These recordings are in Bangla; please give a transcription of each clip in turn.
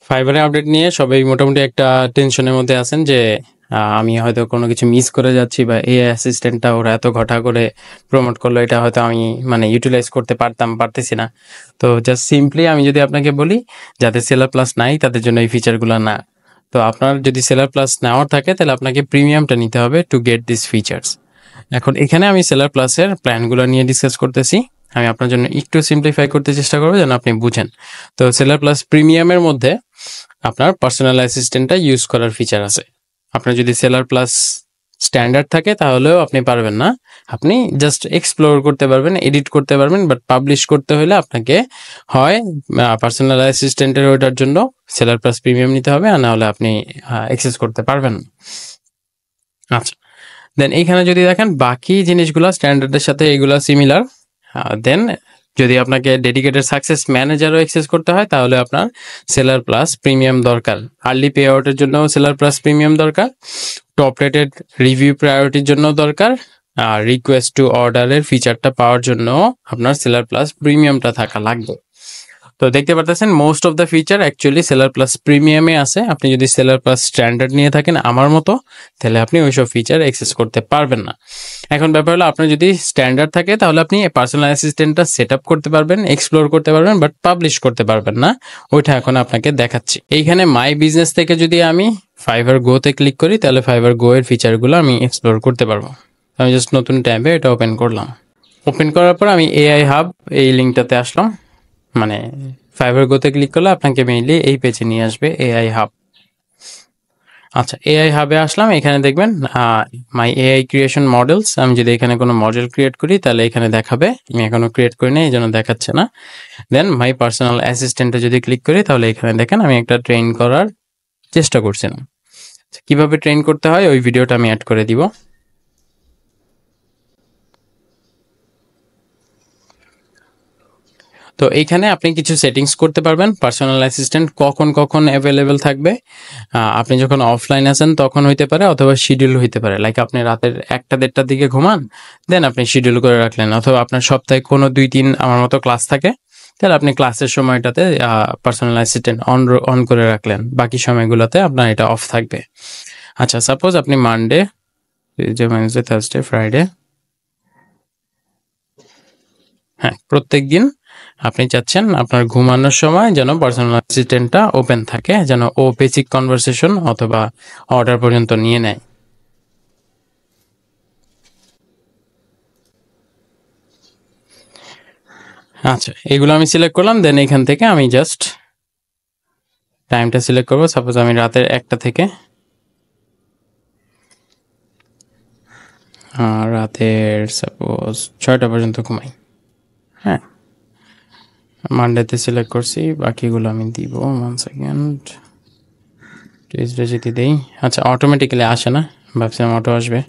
ফাইবারে আপডেট নিয়ে সবাই মোটামুটি একটা টেনশনের মধ্যে আছেন যে আমি হয়তো কোনো কিছু মিস করে যাচ্ছি বা এআই অ্যাসিস্ট্যান্টটা ওরা এত ঘটা করে প্রমোট করলো, এটা হয়তো আমি মানে ইউটিলাইজ করতে পারতেছি না। তো জাস্ট সিম্পলি আমি যদি আপনাকে বলি, যাদের সেলার প্লাস নাই তাদের জন্য এই ফিচারগুলো না। তো আপনার যদি সেলার প্লাস নেওয়ার থাকে তাহলে আপনাকে প্রিমিয়ামটা নিতে হবে টু গেট দিস ফিচার্স। এখন এখানে আমি সেলার প্লাসের প্ল্যানগুলো নিয়ে ডিসকাস করতেছি। আমি আপনার জন্য একটু সিম্পলিফাই করতে চেষ্টা করবো যেন আপনি বুঝেন। তো সেলার প্লাস প্রিমিয়ামের মধ্যে আপনার পার্সোনাল অ্যাসিস্ট্যান্টটা ইউজ করার ফিচার আছে। আপনার যদি সেলার প্লাস স্ট্যান্ডার্ড থাকে তাহলেও আপনি পারবেন না, আপনি জাস্ট এক্সপ্লোর করতে পারবেন, এডিট করতে পারবেন, বাট পাবলিশ করতে হলে আপনাকে হয় পার্সোনাল অ্যাসিস্ট্যান্টের ওইটার জন্য সেলার প্লাস প্রিমিয়াম নিতে হবে, আর না হলে আপনি অ্যাক্সেস করতে পারবেন না। আচ্ছা, দেন এইখানে যদি দেখেন বাকি জিনিসগুলো স্ট্যান্ডার্ডের সাথে এগুলা সিমিলার। দেন যদি আপনাকে ডেডিকেটেড সাকসেস ম্যানেজারও অ্যাক্সেস করতে হয় তাহলে আপনার সেলার প্লাস প্রিমিয়াম দরকার। আর্লি পে আউটের জন্য সেলার প্লাস প্রিমিয়াম দরকার, টপ রেটেড রিভিউ প্রায়োরিটির জন্য দরকার, আর রিকোয়েস্ট টু অর্ডারের ফিচারটা পাওয়ার জন্য আপনার সেলার প্লাস প্রিমিয়ামটা থাকা লাগবে। তো দেখতে পারতেছেন most of the feature actually seller plus প্রিমিয়ামে আছে। আপনি যদি সেলার প্লাস স্ট্যান্ডার্ড নিয়ে থাকেন আমার মতো, তাহলে আপনি ওইসব ফিচার অ্যাক্সেস করতে পারবেন না। এখন ব্যাপার হলো, আপনার যদি স্ট্যান্ডার্ড থাকে তাহলে আপনি পার্সোনাল অ্যাসিস্ট্যান্টটা সেট আপ করতে পারবেন, এক্সপ্লোর করতে পারবেন, বাট পাবলিশ করতে পারবেন না। ওইটা এখন আপনাকে দেখাচ্ছি। এইখানে মাই বিজনেস থেকে যদি আমি ফাইবার গোতে ক্লিক করি তাহলে ফাইবার গো এর ফিচারগুলো আমি এক্সপ্লোর করতে পারবো। আমি জাস্ট নতুন ট্যাবে এটা ওপেন করলাম। ওপেন করার পর আমি এআই হাব এই লিঙ্কটাতে আসলাম, মানে ফাইবার গোতে ক্লিক করলে আপনাকে মেইনলি এই পেজে নিয়ে আসবে এআই হাব। আচ্ছা, এআই হাবে আসলাম। এখানে দেখবেন মাই এআই ক্রিয়েশন মডেলস। আমি যদি এখানে কোনো মডেল ক্রিয়েট করি তাহলে এখানে দেখাবে, আমি এখনো ক্রিয়েট করি না এই জন্য দেখাচ্ছে না। দেন মাই পার্সোনাল অ্যাসিস্ট্যান্টে যদি ক্লিক করি তাহলে এখানে দেখেন আমি একটা ট্রেন করার চেষ্টা করছিলাম। কিভাবে ট্রেন করতে হয় ওই ভিডিওটা আমি অ্যাড করে দিব। তো এইখানে আপনি কিছু সেটিংস করতে পারবেন। পার্সোনাল অ্যাসিস্ট্যান্ট কখন কখন অ্যাভেলেবেল থাকবে, আপনি যখন অফলাইন আছেন তখন হইতে পারে, অথবা শিডিউল হইতে পারে। লাইক আপনি রাতের 1টা-1:30টার দিকে ঘুমান, দেন আপনি শিডিউল করে রাখলেন, অথবা আপনার সপ্তাহে কোনো 2-3 আমার মতো ক্লাস থাকে, তাহলে আপনি ক্লাসের সময়টাতে পার্সোনাল অ্যাসিস্ট্যান্ট অন করে রাখলেন, বাকি সময়গুলোতে আপনার এটা অফ থাকবে। আচ্ছা, সাপোজ আপনি মানডে, ওয়েডনেসডে, থার্সডে, ফ্রাইডে, হ্যাঁ, প্রত্যেক দিন আপনি চাচ্ছেন আপনার ঘুমানোর সময় যেন পার্সোনাল অ্যাসিস্ট্যান্টটা ওপেন থাকে, যেন ও বেসিক কনভারসেশন অথবা অর্ডার পর্যন্ত নিয়ে নেয়। আচ্ছা, এগুলো আমি সিলেক্ট করলাম। দেন এখান থেকে আমি জাস্ট টাইমটা সিলেক্ট করবো। সাপোজ আমি রাতের 1টা থেকে রাতের সাপোজ 6টা পর্যন্ত ঘুমাই। হ্যাঁ, মানডেতে সিলেক্ট করছি, বাকিগুলো আমি দিব। 1 সেকেন্ড, টিউসডে যদি দেই, আচ্ছা অটোমেটিক্যালি আসে না, ভাবছিলাম অটো আসবে।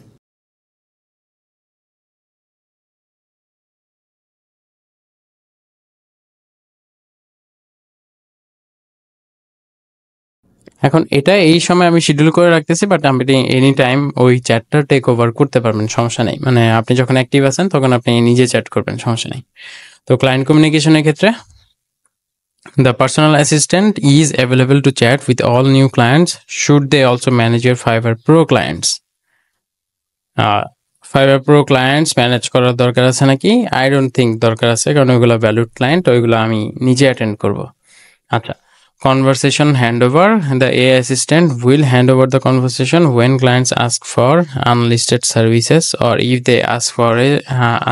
এখন এটা এই সময় আমি শিডিউল করে রাখতেছি, বাট আপনি এনি টাইম ওই চ্যাটটা টেক ওভার করতে পারবেন, সমস্যা নেই। মানে আপনি যখন অ্যাক্টিভ আছেন তখন আপনি নিজে চ্যাট করবেন, সমস্যা নেই। তো ক্লায়েন্ট কমিউনিকেশনের ক্ষেত্রে the personal assistant is available to chat with all new clients should they also manage your Fiverr Pro clients. Fiverr Pro clients manage করার দরকার আছে নাকি? I don't think দরকার আছে, কারণ ওইগুলো ভ্যালুড ক্লায়েন্ট, ওইগুলো আমি নিজে অ্যাটেন্ড করব। আচ্ছা, conversation handover. The AI assistant will hand over the conversation when clients ask for unlisted services or if they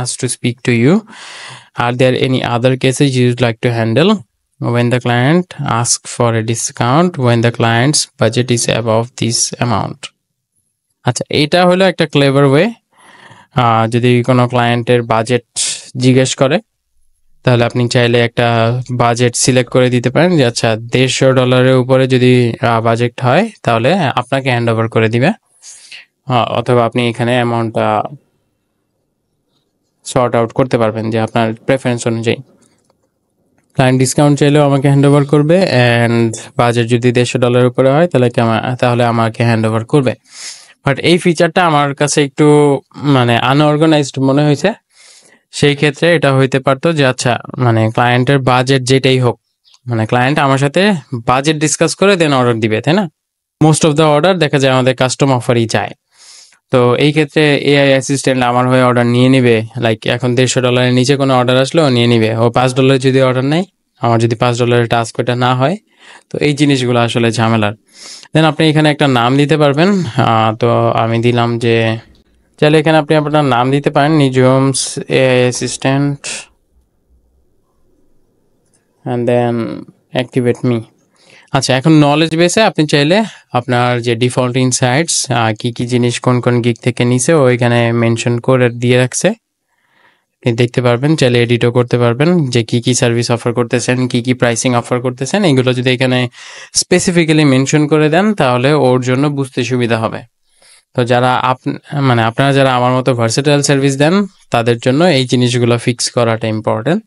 ask to speak to you. Are there any other cases you'd like to handle? When the client asks for a discount when the client's budget is above this amount. আচ্ছা, এটা হলো একটা ক্লেভার ওয়ে। যদি কোনো ক্লায়েন্টের বাজেট জিজ্ঞেস করে তাহলে আপনি চাইলে একটা বাজেট সিলেক্ট করে দিতে পারেন যে আচ্ছা $150 উপরে যদি বাজেট হয় তাহলে আপনাকে হ্যান্ড ওভার করে দিবে, অথবা আপনি এখানে অ্যামাউন্টটা শর্ট আউট করতে পারবেন যে আপনার প্রেফারেন্স অনুযায়ী। ক্লায়েন্ট ডিসকাউন্ট চাইলেও আমাকে হ্যান্ড ওভার করবে, অ্যান্ড বাজেট যদি $150 উপরে হয় তাহলে আমাকে হ্যান্ড ওভার করবে। বাট এই ফিচারটা আমার কাছে একটু মানে আনঅর্গানাইজড মনে হয়েছে। সেই ক্ষেত্রে এটা হইতে পারতো যে আচ্ছা মানে ক্লায়েন্টের বাজেট যেটাই হোক, মানে ক্লায়েন্ট আমার সাথে বাজেট ডিসকাস করে দেন অর্ডার দিবে, তাই না? মোস্ট অফ দ্য অর্ডার দেখা যায় আমাদের কাস্টম অফারই যায়। তো এই ক্ষেত্রে এআই অ্যাসিস্ট্যান্ট আমার হয়ে অর্ডার নিয়ে নিবে, লাইক এখন $150 নিচে কোনো অর্ডার আসলে ও নিয়ে নিবে। ও $5 যদি অর্ডার নেয়, আমার যদি $5 টাস্ক ওটা না হয়, তো এই জিনিসগুলো আসলে ঝামেলার। দেন আপনি এখানে একটা নাম দিতে পারবেন। তো আমি দিলাম যে, চাইলে এখানে আপনি আপনার নাম দিতে পারেন নিজমস AI assistant and then activate me. আচ্ছা, এখন নলেজ বেসে আপনি চাইলে আপনার যে ডিফল্ট ইনসাইটস কি কি জিনিস কোন কোন গিগ থেকে নিছে ওইখানে মেনশন করে দিয়ে রাখছে, আপনি দেখতে পারবেন। চাইলে এডিটও করতে পারবেন যে কি কি সার্ভিস অফার করতেছেন, কি কি প্রাইসিং অফার করতেছেন, এগুলো যদি এখানে স্পেসিফিক্যালি মেনশন করে দেন তাহলে ওর জন্য বুঝতে সুবিধা হবে। তো যারা মানে আপনারা যারা আমার মতো ভার্সেটাইল সার্ভিস দেন তাদের জন্য এই জিনিসগুলো ফিক্স করাটা ইম্পর্টেন্ট,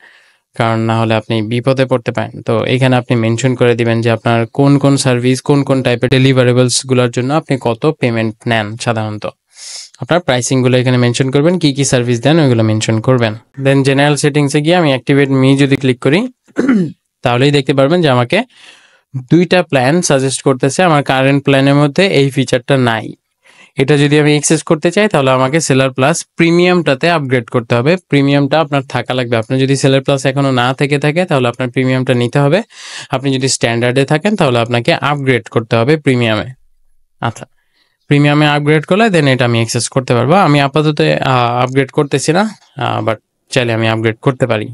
কারণ না হলে আপনি বিপদে পড়তে পারেন। তো এখানে আপনি মেনশন করে দিবেন যে আপনার কোন কোন সার্ভিস, কোন কোন টাইপের ডেলিভারেবলসগুলোর জন্য আপনি কত পেমেন্ট নেন সাধারণত। আপনার প্রাইসিংগুলো এখানে মেনশন করবেন, কি কি সার্ভিস দেন ওইগুলো মেনশন করবেন। দেন জেনারেল সেটিংসে গিয়ে আমি অ্যাক্টিভেট মি যদি ক্লিক করি তাহলেই দেখতে পারবেন যে আমাকে 2টা প্ল্যান সাজেস্ট করতেছে। আমার কারেন্ট প্ল্যানের মধ্যে এই ফিচারটা নাই। এটা যদি আমি এক্সেস করতে চাই তাহলে আমাকে সেলার প্লাস প্রিমিয়ামটাতে আপগ্রেড করতে হবে। প্রিমিয়ামটা আপনার থাকা লাগবে। আপনার যদি সেলার প্লাস এখনো না থেকে থাকে তাহলে আপনার প্রিমিয়ামটা নিতে হবে। আপনি যদি স্ট্যান্ডার্ডে থাকেন তাহলে আপনাকে আপগ্রেড করতে হবে প্রিমিয়ামে। আচ্ছা, প্রিমিয়ামে আপগ্রেড করলে দেন এটা আমি অ্যাক্সেস করতে পারবো। আমি আপাতত আপগ্রেড করতেছি না, বাট চাইলে আমি আপগ্রেড করতে পারি।